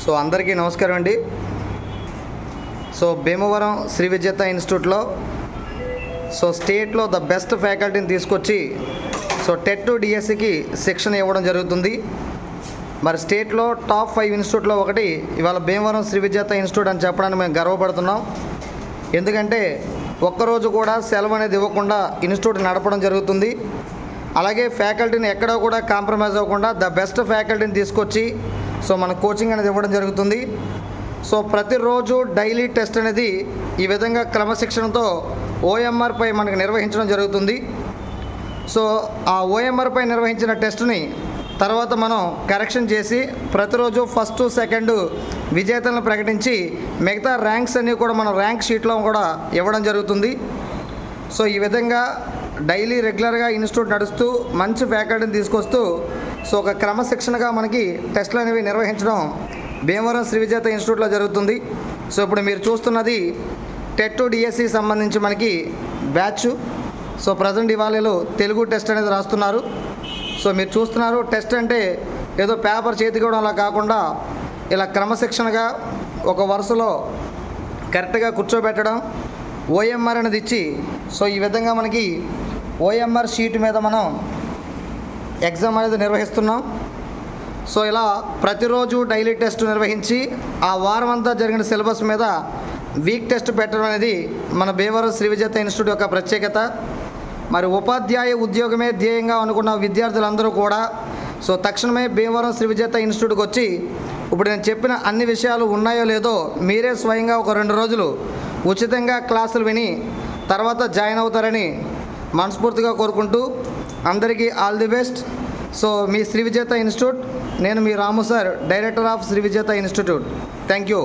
So అందరికీ నమస్కారం అండి. సో భీమవరం శ్రీ విజేత ఇన్స్టిట్యూట్లో స్టేట్లో ద బెస్ట్ ఫ్యాకల్టీని తీసుకొచ్చి టెట్ డిఎస్సికి శిక్షణ ఇవ్వడం జరుగుతుంది. మరి స్టేట్లో టాప్ 5 ఇన్స్టిట్యూట్లో ఒకటి ఇవాళ భీమవరం శ్రీ విజేత ఇన్స్టిట్యూట్ అని చెప్పడానికి మేము గర్వపడుతున్నాం. ఎందుకంటే ఒక్కరోజు కూడా సెలవు అనేది ఇవ్వకుండా ఇన్స్టిట్యూట్ నడపడం జరుగుతుంది. అలాగే ఫ్యాకల్టీని ఎక్కడా కూడా కాంప్రమైజ్ అవ్వకుండా ద బెస్ట్ ఫ్యాకల్టీని తీసుకొచ్చి మన కోచింగ్ అనేది ఇవ్వడం జరుగుతుంది. ప్రతిరోజు డైలీ టెస్ట్ అనేది ఈ విధంగా క్రమశిక్షణతో ఓఎంఆర్పై మనకు నిర్వహించడం జరుగుతుంది. ఆ ఓఎంఆర్పై నిర్వహించిన టెస్ట్ని తర్వాత మనం కరెక్షన్ చేసి ప్రతిరోజు ఫస్ట్ సెకండ్ విజేతలను ప్రకటించి మిగతా ర్యాంక్స్ అన్నీ కూడా మనం ర్యాంక్ షీట్లో కూడా ఇవ్వడం జరుగుతుంది. ఈ విధంగా డైలీ రెగ్యులర్గా ఇన్స్టిట్యూట్ నడుస్తూ మంచి ఫ్యాకల్టీని తీసుకొస్తూ ఒక క్రమశిక్షణగా మనకి టెస్టులు అనేవి నిర్వహించడం భీమవరం శ్రీ విజేత ఇన్స్టిట్యూట్లో జరుగుతుంది. ఇప్పుడు మీరు చూస్తున్నది టెట్ డిఎస్సి సంబంధించి మనకి బ్యాచ్. ప్రజెంట్ ఇవాళలో తెలుగు టెస్ట్ అనేది రాస్తున్నారు. మీరు చూస్తున్నారు, టెస్ట్ అంటే ఏదో పేపర్ చేతికోవడం అలా కాకుండా ఇలా క్రమశిక్షణగా ఒక వరుసలో కరెక్ట్గా కూర్చోబెట్టడం, ఓఎంఆర్ అనేది ఇచ్చి ఈ విధంగా మనకి ఓఎంఆర్ షీట్ మీద మనం ఎగ్జామ్ అనేది నిర్వహిస్తున్నాం. ఇలా ప్రతిరోజు డైలీ టెస్ట్ నిర్వహించి ఆ వారం అంతా జరిగిన సిలబస్ మీద వీక్ టెస్ట్ పెట్టడం అనేది మన భీమవరం శ్రీ విజేత ఇన్స్టిట్యూట్ యొక్క ప్రత్యేకత. మరి ఉపాధ్యాయ ఉద్యోగమే ధ్యేయంగా అనుకున్న విద్యార్థులందరూ కూడా తక్షణమే భీమవరం శ్రీ విజేత ఇన్స్టిట్యూట్కి వచ్చి ఇప్పుడు నేను చెప్పిన అన్ని విషయాలు ఉన్నాయో లేదో మీరే స్వయంగా ఒక 2 రోజులు ఉచితంగా క్లాసులు విని తర్వాత జాయిన్ అవుతారని మనస్ఫూర్తిగా కోరుకుంటూ అందరికీ ఆల్ ది బెస్ట్. మీ శ్రీ విజేత ఇన్స్టిట్యూట్, నేను మీ రాము సార్, డైరెక్టర్ ఆఫ్ శ్రీ విజేత ఇన్స్టిట్యూట్. Thank you.